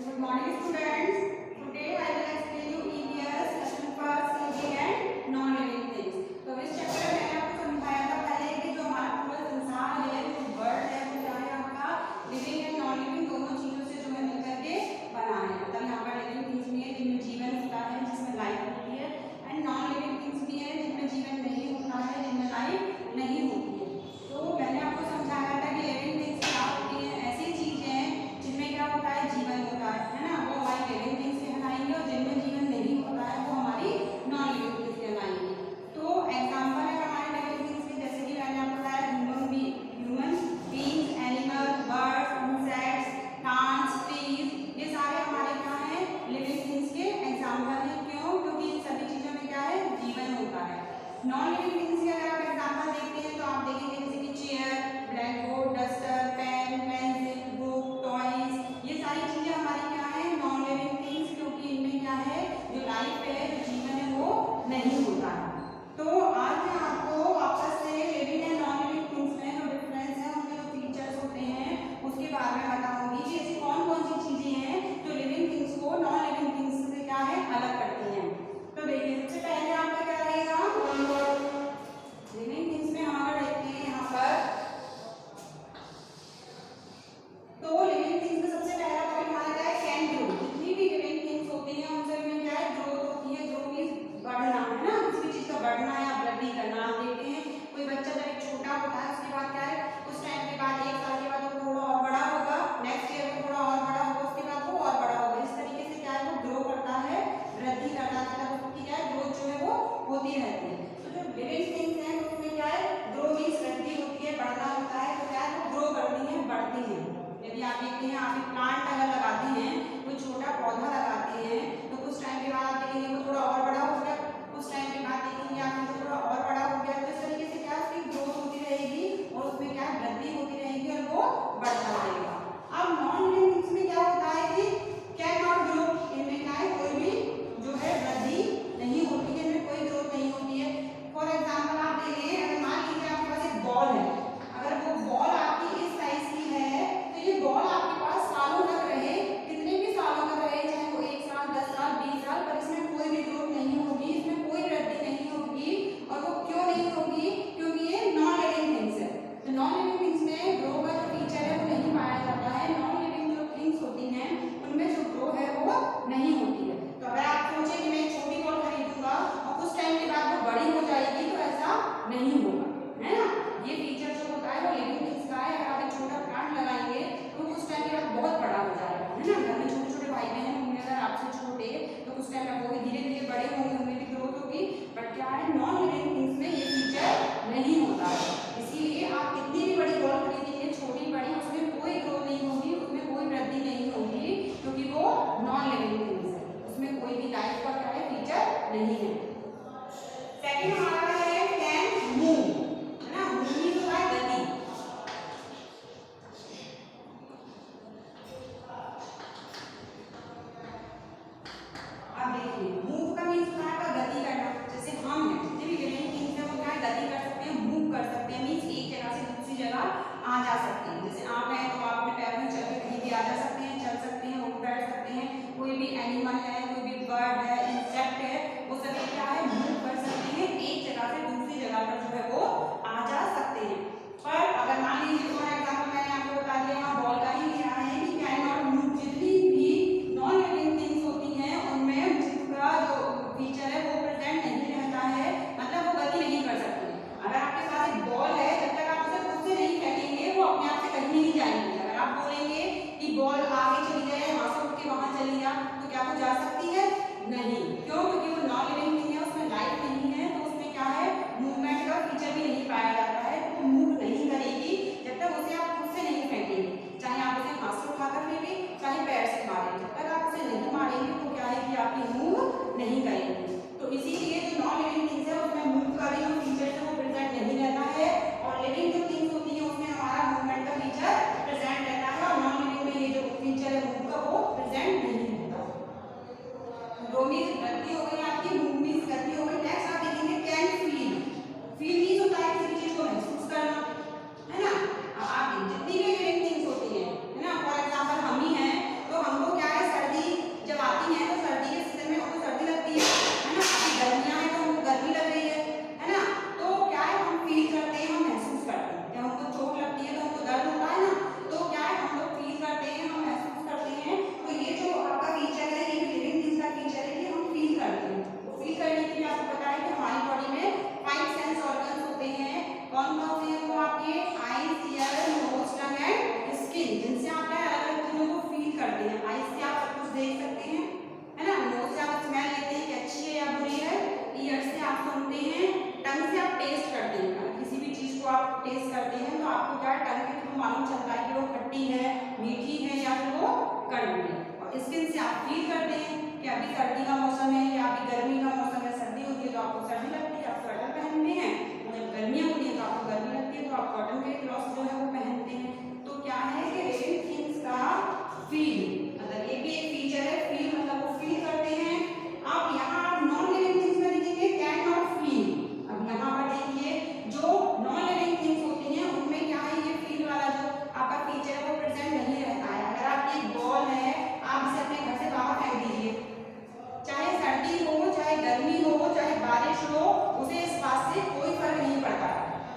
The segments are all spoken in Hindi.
Good morning, students. Today I will explain you EVS lesson first, living and non-living things. तो इस चैप्टर में मैंने आपको समझाया था पहले कि जो हमारा पूरा संसार है, जो वर्ल्ड है, वो क्या है आपका लिविंग एंड नॉन लिविंग दोनों चीजों से जो है मिलकर के बना है। मतलब यहाँ पर लिविंग थिंग्स भी है जिनमें जीवन होता है, जिसमें लाइफ होती है, एंड नॉन लिविंग थिंग्स भी है जिनमें जीवन नहीं होता है, जिनमें लाइफ नहीं होती है। तो मैंने आपको समझाया था कि लिविंग थिंग्स क्या होती है, ऐसी चीजें हैं जिनमें क्या होता है, जीवन होता है ना, वो हमारी लिविंग थिंग्स कहलाएंगे, और जिनमें जीवन नहीं होता है वो हमारी नॉन लिविंग थिंग्स कहलाएंगी। तो एग्जांपल है हमारे लिविंग थिंग्स के, जैसे कि मैंने आपको बताया human beings, animal, birds, insects, plants, trees, ये सारे हमारे क्या हैं, लिविंग थिंग्स के एग्जांपल हैं। क्यों? क्योंकि इन सभी चीजों में क्या है, जीवन होता है। नॉन लिविंग थिंग्स के अगर आप एग्जांपल देखते हैं तो आप देखेंगे जैसे कि chair, blackboard, duster, pen, pencil, book, toys, ये सारी चीजें हमारी क्या है, नॉन लिविंग थिंग्स, क्योंकि इनमें क्या है, जो लाइफ है, जो जीवन है, वो नहीं होता है। तो आज मैं आपको वापस से living and non living things में जो डिफरेंस है, उनके जो फीचर्स होते हैं उसके बारे में बताऊंगी कि ऐसी कौन कौन सी चीजें हैं जो लिविंग थिंग्स को नॉन लिविंग थिंग्स से क्या है, अलग करती हैं। तो देखिए सबसे पहले आपका क्या रहेगा, लिविंग थिंग्स में हम अगर देखते हैं यहाँ पर, तो लिविंग थिंग्स में सबसे पहला पॉइंट हमारा क्या है, कैन ग्रो। जितनी भी लिविंग थिंग्स होती हैं उनसे में क्या है, ग्रोथ होती है। ग्रो मींस बढ़ना, है ना, किसी भी चीज का बढ़ना या वृद्धि करना। आप देखते हैं कोई बच्चा जब एक छोटा होता है उसके बाद क्या है, उस टाइम के बाद 1 साल के बाद वो थोड़ा और बड़ा होगा, नेक्स्ट ईयर वो थोड़ा और बड़ा होगा, उसके बाद वो और बड़ा होगा। इस तरीके से क्या है, वो ग्रो करता है, वृद्धि करता है, मतलब उसकी क्या है, ग्रोथ जो है वो होती रहती है। तो जो लिविंग थिंग्स हैं उसमें क्या है, ग्रो मींस वृद्धि होती है, बढ़ना होता है, तो क्या है, वो ग्रो करती है, बढ़ती है। यदि आप देखते हैं, आप एक प्लांट अगर लगाते हैं, कोई छोटा पौधा लगाते हैं, तो कुछ टाइम के बाद आप देखेंगे वो थोड़ा और बड़ा हो गया, कुछ टाइम के बाद देखेंगे आप वो थोड़ा और बड़ा हो गया। तो इस तरीके से क्या उसकी ग्रोथ होती रहेगी और उसमें क्या वृद्धि होती रहेगी और वो बढ़ता रहेगा। अब नॉन लिविंग थिंग्स में क्या होता है कि कैन नॉट ग्रो, इनमें क्या है, कोई भी जो है वृद्धि नहीं होती है, इनमें कोई ग्रोथ नहीं होती है। फॉर एग्जाम्पल आप देखें, अगर मान लीजिए आपके पास एक बॉल है, अगर वो बॉल आपकी इस साइज की है, ये बॉल आपके पास सालों तक रहे, कितने भी सालों तक रहे, चाहे वो 1 साल, 10 साल, 20 साल, पर इसमें कोई भी ग्रोथ नहीं होगी, इसमें कोई वृद्धि नहीं होगी। और वो क्यों नहीं होगी? क्योंकि ये नॉन लिविंग थिंग्स है। तो नॉन लिविंग थिंग्स में ग्रो का जो फीचर है वो नहीं पाया जाता है। नॉन लिविंग जो थिंग्स होती हैं उनमें जो ग्रो है वो नहीं होती है। तो अगर आप सोचें कि मैं एक छोटी बॉल खरीदूंगा और कुछ टाइम के बाद वो बड़ी हो जाएगी, तो ऐसा नहीं होगा, है ना। ये फीचर जो होता है वो लिविंग थिंग्स का है। अगर आप एक छोटा प्लांट लगाएंगे तो कुछ टाइम के बाद बहुत बड़ा हो जाएगा, है ना। घर में छोटे छोटे भाई बहन होंगे अगर आपसे छोटे, तो कुछ टाइम में वो भी धीरे धीरे बड़े होंगे, उनमें भी ग्रोथ होगी। बट क्या है, नॉन लिविंग थिंग्स में ये फीचर नहीं होता है। इसीलिए आप कितनी भी बड़ी बॉल खरीदेंगे, छोटी बड़ी, उसमें कोई ग्रोथ नहीं होगी, उसमें कोई वृद्धि नहीं होगी, क्योंकि वो नॉन लिविंग थिंग्स है, उसमें कोई भी लाइफ का क्या है, फीचर नहीं है। सेकंड हमारा है कैन मूव, है ना। मूविंग तो है गति। अब देखिए मूव का मीन्स क्या है, गति करना। जैसे हम हैं, जितने भी लिविंग थिंग्स हैं वो क्या है, गति कर सकते हैं, मूव कर सकते हैं, मीन्स एक जगह से दूसरी जगह आ जा सकते हैं। जैसे आप हैं तो आप अपने पैरों में चल के कहीं भी आ जा सकते हैं, चल सकते हैं, उठ बैठ सकते हैं। कोई भी एनिमल है, कोई भी बर्ड है, इंसेक्ट है, वो सभी क्या है, मूव कर सकते हैं, एक जगह से दूसरी जगह पर जो है वो आ जा सकते हैं। पर अगर मान लीजिए फॉर एग्जाम्पल मैंने आपको बता दिया, यहाँ बॉल का ही लिया है कि कैन नॉट मूव। जितनी भी नॉन लिविंग थिंग्स होती हैं उनमें मूव का जो फीचर है वो प्रेजेंट नहीं रहता है, मतलब वो गति नहीं कर सकती। अगर आपके पास एक बॉल है, जब तक आप उसे खुद से नहीं फेंकेंगे वो अपने आप से कहीं नहीं जाएगी। अगर आप बोलेंगे कि बॉल आगे चली जाए, वहां से उठ के वहां चली जा, तो क्या वो जा सकती है? नहीं। क्यों? क्योंकि वो नॉन लिविंग थिंग है, उसमें लाइफ नहीं है, तो उसमें क्या है, मूवमेंट का फीचर भी नहीं पाया मालूम चलता है कि वो खट्टी है, मीठी है या फिर वो कड़वी है। और स्किन से आप फील करते हैं कि अभी सर्दी का मौसम है या अभी गर्मी का मौसम है। सर्दी होती है तो आपको सर्दी लगती है, आप स्वेटर पहनते हैं, और जब गर्मियाँ होती है तो आपको गर्मी लगती है तो आप कॉटन के क्लॉथ्स जो है वो पहनते हैं। तो क्या है कि लिविंग थिंग्स का फील, मतलब ये भी एक फीचर है, फील मतलब वो फील करते हैं। अब यहाँ आप नॉन लिविंग थिंग्स में देखेंगे कैन नॉट फील। अब यहाँ पर देखिए जो नॉन लिविंग थिंग्स होती हैं उनमें क्या है, ये फील वाला जो आपका फीचर है वो प्रेजेंट नहीं रहता है। अगर आपकी एक बॉल है, आप इसे अपने घर से बाहर फेंक दीजिए, चाहे सर्दी हो, चाहे गर्मी हो, चाहे बारिश हो, उसे इस बात से कोई फर्क नहीं पड़ता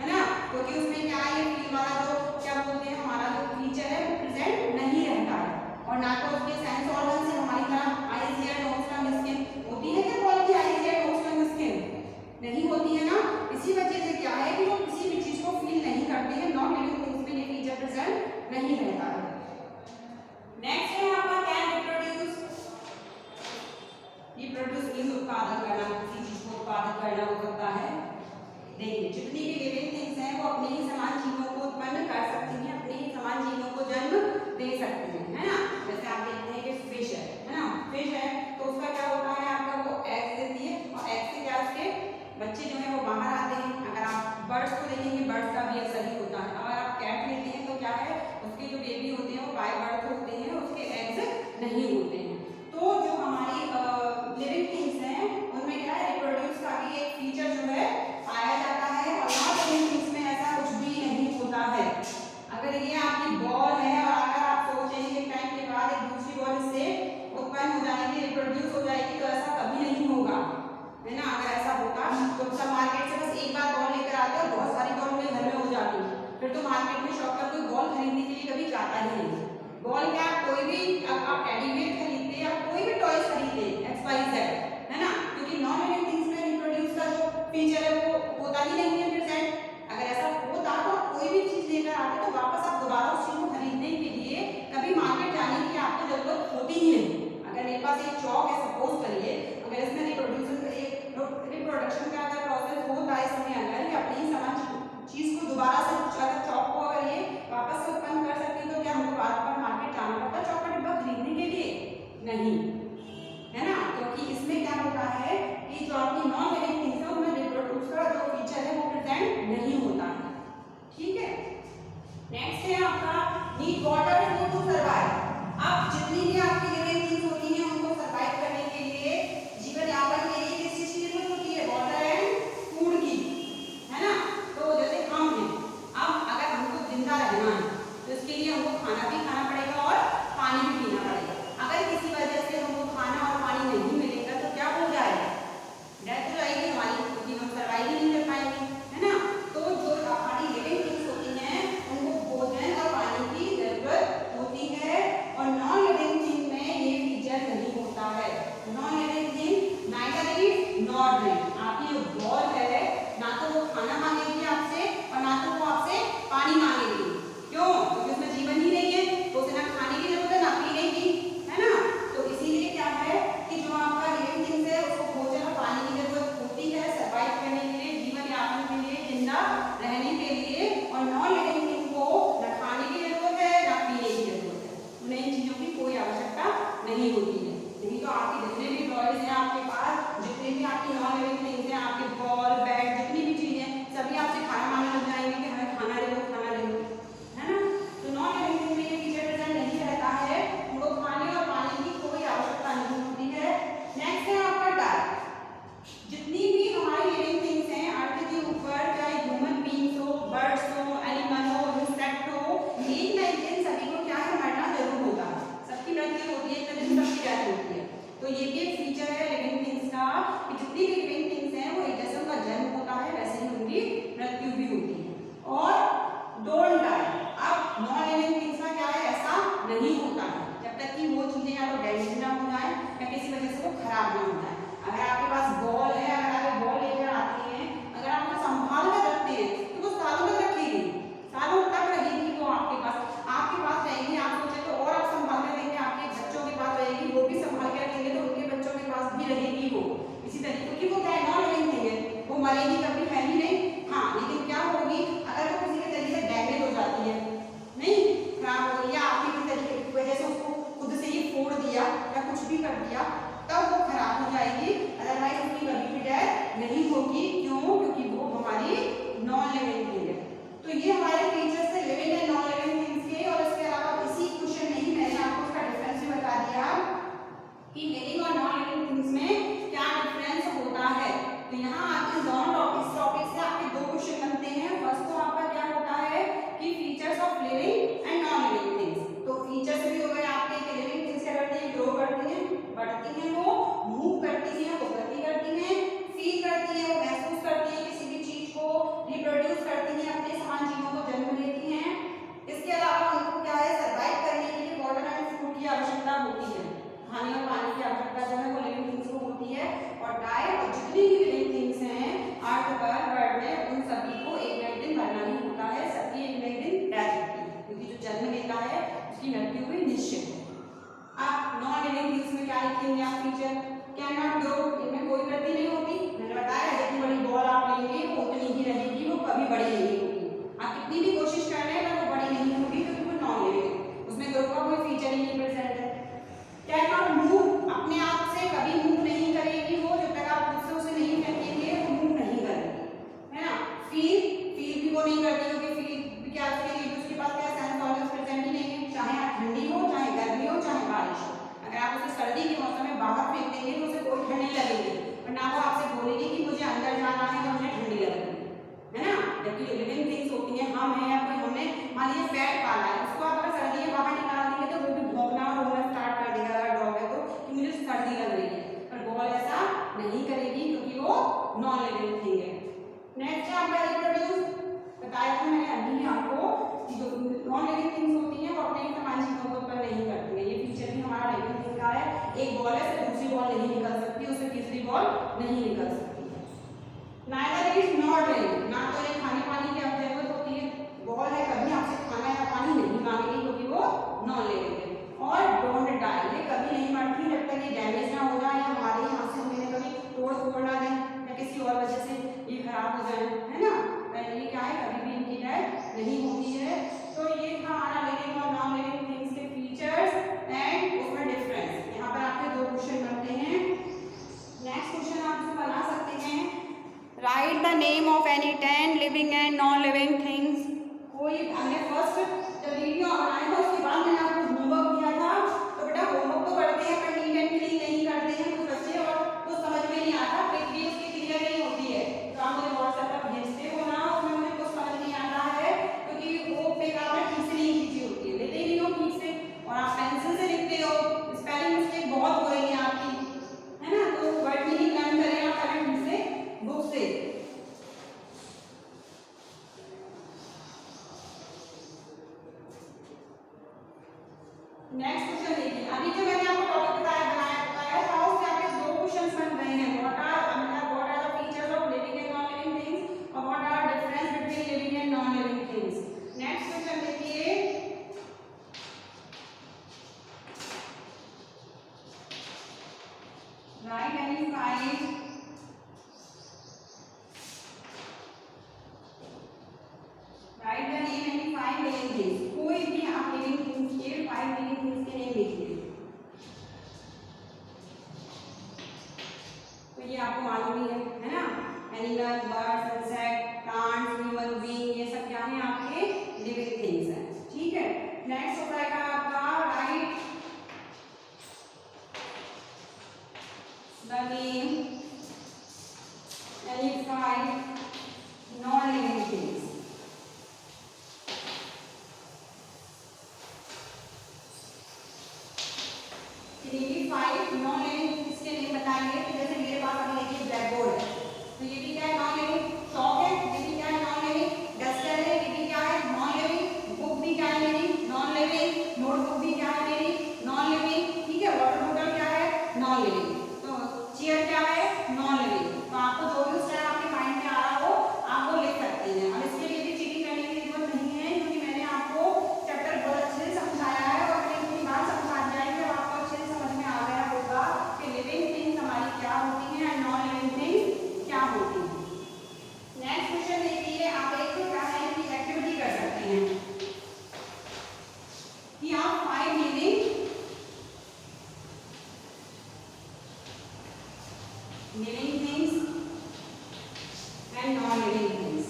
है ना, क्योंकि उसमें क्या है, ये फील वाला जो क्या बोलते हैं हमारा जो फीचर है वो प्रेजेंट नहीं रहता है। और ना तो उसके सेंस ऑर्गन से हमारी तरह eyes ear nose tongue skin होती है कि बॉल की eyes ear nose tongue skin नहीं होती है ना। इसी वजह से क्या है कि वो किसी भी चीज को फील नहीं करते हैं। नॉन लिविंग थिंग्स में ये फीचर प्रेजेंट नहीं रहता है। नेक्स्ट है आपका कैन रिप्रोड्यूस। रिप्रोड्यूस मींस उत्पादन करना, किसी चीज को उत्पादन करना हो सकता है। देखिए जितनी भी लिविंग थिंग्स हैं वो अपने ही समान जीवों को उत्पन्न कर सकती हैं, अपने ही समान जीवों को जन्म दे सकती हैं, है ना। जैसे आप देखते हैं कि फिश है ना, फिश है तो उसका क्या होता है, आपका वो एग देती है और एग से क्या उसके बच्चे जो है वो बाहर आते हैं। अगर आप बर्ड्स को देखेंगे, बर्ड्स का भी ऐसा ही होता है। अगर आप कैट लेते हैं तो क्या है, उसके जो बेबी होते हैं वो बाय बर्थ होते हैं, उसके एग्स नहीं होते हैं। तो जो हमारी लिविंग थिंग्स हैं उनमें क्या है, रिप्रोड्यूस का भी एक फीचर जो है पाया जाता है। और नॉन लिविंग थिंग्स में ऐसा कुछ भी नहीं होता है। अगर ये आपकी बॉल है और अगर आप सोचेंगे कि टाइम के बाद एक दूसरी बॉल इससे उत्पन्न हो जाएगी, रिप्रोड्यूस हो जाएगी, तो ऐसा कभी नहीं होगा, है ना। अगर ऐसा होता तो सब मार्केट से बस एक बार बॉल लेकर आते और बहुत सारी बॉल मेरे घर में हो जाती, फिर तो मार्केट में शॉप पर कोई बॉल खरीदने के लिए कभी जाता ही नहीं। बॉल क्या, कोई भी आप टेडी बियर खरीदते या कोई भी टॉयज खरीदते XYZ, है ना, क्योंकि नॉन लिविंग थिंग्स में रिप्रोड्यूस का जो फीचर है वो होता ही नहीं है प्रेजेंट। अगर ऐसा होता तो कोई भी चीज लेकर आते तो वापस आप दोबारा उस चीज को खरीदने के लिए कभी मार्केट जाने की आपको जरूरत होती ही नहीं। अगर मेरे पास एक चौक है, सपोज करिए, अगर इसमें रिप्रोडक्शन का अगर प्रोसेस होता है इसमें, अगर ये अपनी ही समान चीज को दोबारा से अगर चौक को अगर ये वापस से उत्पन्न कर सकती तो क्या हमको बार बार मार्केट जाना पड़ता चौक का डिब्बा खरीदने के लिए? नहीं, है ना। क्योंकि इसमें क्या होता है कि जो आपकी नॉन लिविंग थिंग्स है उनमें रिप्रोड्यूस का जो फीचर है वो प्रेजेंट नहीं होता है। ठीक है। नेक्स्ट है आपका need water food to survive. अब जितनी भी आपकी लिविंग थिंग्स होती हैं उनको सर्वाइव करने के लिए, जीवन यापन के लिए किस चीज की जरूरत होती है? वाटर एंड फूड की, है ना। तो जैसे हम हैं, अब अगर हमको जिंदा रहना है तो इसके लिए हमको खाना भी खाना पड़ेगा और पानी भी पीना पड़ेगा। अगर किसी वजह से हमको खाना और पानी नहीं मिलेगा तो क्या हो जाएगा? डेथ हो जाएगी हमारी, क्योंकि हम सर्वाइव ही नहीं कर पाएंगे, है ना। तो जो हमारी लिविंग थिंग्स होती हैं उनको भोजन और पानी की जरूरत होती है, और नॉन लिविंग थिंग में ये फीचर नहीं होता है। नॉन लिविंग थिंग नाइदर ईट नॉर ड्रिंक। आपकी जो बॉल है ना तो वो खाना मांगेगी आपसे और ना तो वो आपसे पानी मांगेगी। क्यों? क्योंकि उसमें जीवन ही नहीं है, तो उसे ना खाने की जरूरत है ना पीने की, है ना। तो इसीलिए क्या है कि जो आपका लिविंग थिंग्स है उसको भोजन और पानी की जरूरत होती है सर्वाइव करने के लिए, जीवन यापन के लिए, जिंदा रहने के लिए। और नॉन लिविंग थिंग को ना खाने की जरूरत है ना पीने की जरूरत है, उन्हें इन चीजों की कोई आवश्यकता नहीं होती है। नहीं तो आपके जितने भी टॉयज हैं आपके पास, जितने भी आपकी नॉन लिविंग थिंग्स हैं, आपके बॉल बैट जितनी भी चीजें, सभी आपसे खाना मांगने लग जाएंगे कि हमें खाना दे दो, खाना दे दो, है ना। तो नॉन लिविंग थिंग में ये फीचर प्रेजेंट नहीं रहता है, उनको खाने और पानी की कोई आवश्यकता नहीं होती है। नेक्स्ट है आपका डाइट। जितनी भी हमारी लिविंग थिंग्स हैं अर्थ के ऊपर, चाहे ह्यूमन बीइंग्स हो, बर्ड्स हो, एनिमल हो, इंसेक्ट हो, एक ना एक दिन सभी को क्या है, मरना जरूर होता है। सबकी मृत्यु होती है, एक दिन सबकी डेथ होती है। तो ये भी एक फीचर है लिविंग थिंग्स का कि जितनी भी लिविंग थिंग्स हैं वो एक जैसे उनका जन्म होता है वैसे ही उनकी मृत्यु भी होती है। और डोंट डाई। अब नॉन लिविंग थिंग्स का क्या है, ऐसा नहीं होता है जब तक कि वो चीजें या तो डैमेज ना हो जाए या किसी वजह से वो खराब ना हो जाए। अगर आपके पास बॉल है, अगर आप बॉल लेकर आते हैं, अगर आप उसे संभाल कर रखते हैं तो वो सालों तक रखेगी, सालों तक रहेगी वो आपके पास रहेगी। आप सोचे तो और आप संभाल कर देंगे, आपके बच्चों के पास रहेगी, वो भी संभाल कर रखेंगे तो उनके बच्चों के पास भी रहेगी वो इसी तरीके, क्योंकि वो क्या है, नॉन लिविंग थिंग है, वो मरेगी कभी है ही नहीं। हाँ, लेकिन क्या होगी अगर वो किसी के तरीके से डैमेज हो जाती है क्या लिखेंगे आप फीचर? कैन नॉट ग्रो, इनमें कोई वृद्धि नहीं होती। मैंने बताया जितनी बड़ी बॉल आप लेंगे वो उतनी ही रहेगी, वो कभी बड़ी नहीं होगी। आप कितनी भी कोशिश कर रहे हैं वो बड़ी नहीं होगी क्योंकि वो नॉन लिविंग है, उसमें ग्रो का कोई फीचर ही नहीं प्रेजेंट है। कैन नॉट मूव, अपने आप से कभी मूव नहीं करेगी वो, जब तक आप खुद से उसे नहीं फेंकेंगे वो मूव नहीं करेगी, है ना। फील भी वो नहीं करती क्योंकि फील भी क्या करेगी, उसके पास क्या सेंस ऑर्गन्स प्रेजेंट ही नहीं है, चाहे ठंडी हो, चाहे गर्मी हो, चाहे बारिश हो। अगर आप उसे सर्दी के मौसम में बाहर फेंक देंगे तो उसे कोई ठंड नहीं लगेगी, और ना वो आपसे बोलेगी कि मुझे अंदर जाना है तो मुझे ठंडी लग रही है ना। जबकि जो लिविंग थिंग्स होती हैं, हम हैं या कोई हमने मान लीजिए पेट पाला है, उसको आप अगर सर्दी में बाहर निकाल देंगे तो वो भी भौंकना और रोना स्टार्ट कर देगा अगर डॉग है तो, कि मुझे सर्दी लग रही है। पर बॉल ऐसा नहीं करेगी क्योंकि वो नॉन लिविंग थिंग है। नेक्स्ट है आपका रिप्रोड्यूस, बताया था मैंने अभी आपको कि जो नॉन लिविंग थिंग्स होती हैं वो अपने ही सामाजिक जीवों को उत्पन्न नहीं करती है। ये फीचर भी हमारा लिविंग थिंग का है। एक बॉल है तो दूसरी बॉल नहीं निकल सकती, उससे तीसरी बॉल नहीं निकल सकती है। नाइदर इज नॉट ड्रिंक, ना तो ये खाने पानी की अब जरूरत होती है, बॉल है कभी आपसे खाना या पानी नहीं मांगेगी क्योंकि वो नॉन लिविंग है। और डोंट डाई, ये कभी नहीं मरती जब तक ये डैमेज ना हो जाए या हमारे यहाँ से हमें कभी तोड़ फोड़ ना दें या किसी और वजह से ये खराब हो जाए, है ना। ये क्या है, कभी भी इनकी डेथ नहीं होती है। तो ये था हमारा लिविंग और नॉन लिविंग थिंग्स के फीचर्स एंड उसमें डिफरेंस। यहाँ पर आपके दो क्वेश्चन बनते हैं। नेक्स्ट क्वेश्चन आप इसमें बना सकते हैं, right the name of any 10 living and non living things. कोई हमने फर्स्ट जब वीडियो बनाया था उसके बाद मैंने आपको होमवर्क दिया था, तो बेटा होमवर्क तो करते हैं पर नीट एंड क्लीन नहीं करते हैं कुछ बच्चे, और कुछ समझ में नहीं आता, प्रिंट उसकी क्लियर नहीं होती है, तो आप मुझे व्हाट्सएप पर भेजते हो ना, उसमें मुझे कुछ समझ नहीं आता है क्योंकि वो पेज आपने ठीक से नहीं खींची होती है, लेते ही नहीं हो ठीक से, और आप पेंसिल से लिखते हो, स्पेलिंग मिस्टेक बहुत हो रही है आपकी, है ना। तो वर्ड मीनिंग लर्न करें आप पहले ठीक से बुक से। नेक्स्ट क्वेश्चन देखिए, अभी जो मैंने आपको टॉपिक बताया था उससे आपके दो क्वेश्चंस बन रहे हैं, what are the features of living and non living things और what are difference between living and non living things. Next question देखिए, right any five right the name any 5 living things. कोई भी आप लिविंग थिंग्स के 5 लिविंग थिंग्स के नेम लिखिए। तो ये आपको मालूम ही है ना, animal, birds, insect, plants, human being, ये सब क्या है आपके लिविंग थिंग्स हैं, ठीक है। नेक्स्ट हो जाएगा आपका right the name any 5 non living things. Living 5 non living things के नेम बताएंगे। तो जैसे मेरे पास अभी देखिए ब्लैक बोर्ड है, तो ये भी क्या है नॉन लिविंग, चॉक है ये भी क्या है नॉन लिविंग, डस्टर है ये भी क्या है नॉन लिविंग, बुक भी क्या है मेरी नॉन लिविंग, नोटबुक भी क्या है मेरी नॉन लिविंग, ठीक है। वाटर बॉटल क्या है नॉन लिविंग, तो चेयर क्या है नॉन लिविंग। तो आपको जो भी स्टाइल आपके माइंड में आ रहा हो आप वो लिख सकते हैं। अब इसके लिए भी चीटिंग करने की जरूरत नहीं है क्योंकि मैंने आपको चैप्टर बहुत अच्छे से समझाया है, और मैंने इतनी बार समझा दिया है कि आपको अच्छे से समझ में आ गया होगा कि लिविंग थिंग्स हमारी क्या होती हैं और नॉन लिविंग थिंग्स क्या होती हैं। नेक्स्ट क्वेश्चन देखिए, आप एक क्या है कि एक्टिविटी कर सकते हैं कि आप 5 living things and non living things,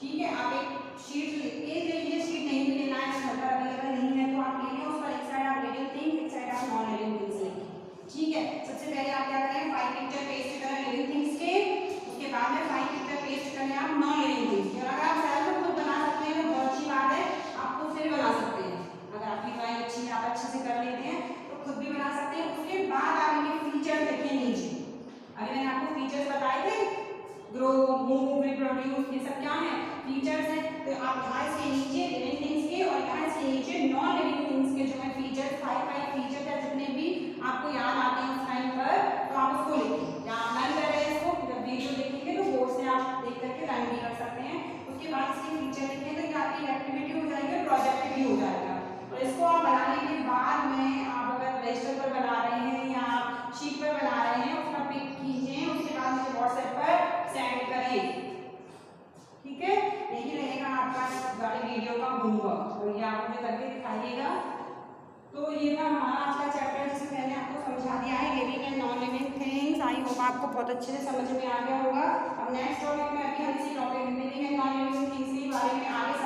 ठीक है। आप एक शीट लिख के ले लीजिए, शीट नहीं भी लेना है घर पर अवेलेबल नहीं है तो आप ले लें, उस पर एक साइड आप लिविंग थिंग एक साइड आप नॉन लिविंग थिंग्स लिखिए, ठीक है। सबसे पहले आप क्या करें 5 पिक्चर पेस्ट करें लिविंग थिंग्स के, उसके बाद में 5 पिक्चर पेस्ट करें आप नॉन लिविंग थिंग्स के। और अगर आप सेल्फ खुद बना सकते हैं तो बहुत अच्छी बात है, आप खुद से भी बना सकते हैं, अगर आपकी ड्राइंग अच्छी है आप अच्छे से कर लेते हैं तो खुद भी बना सकते हैं। उसके बाद आप इनके फीचर्स देखिए नीचे, अभी मैंने आपको फीचर्स बताए थे, ग्रो, मूव, रिप्रोड्यूस, ये सब क्या है फीचर्स हैं। तो आप यहाँ इसके नीचे लिविंग थिंग्स के और यहाँ इसके नीचे नॉन लिविंग थिंग्स के जो है फीचर्स 5 फीचर्स है जितने भी आपको याद आते हैं उस टाइम पर, तो आप उसको लिखिए या आप लर्न कर रहे हैं इसको, जब वीडियो देखेंगे तो बोर्ड से आप देख करके लर्न भी कर सकते हैं। उसके बाद इसके फीचर लिखेंगे तो आपकी एक्टिविटी हो होमवर्क, और ये आप मुझे करके दिखाइएगा। तो ये था हमारा आज का चैप्टर, जिसमें मैंने आपको समझा दिया है living and non living things. I hope आपको बहुत अच्छे से समझ में आ गया होगा। अब नेक्स्ट टॉपिक में अभी हम इसी topic living and non living things के बारे में आगे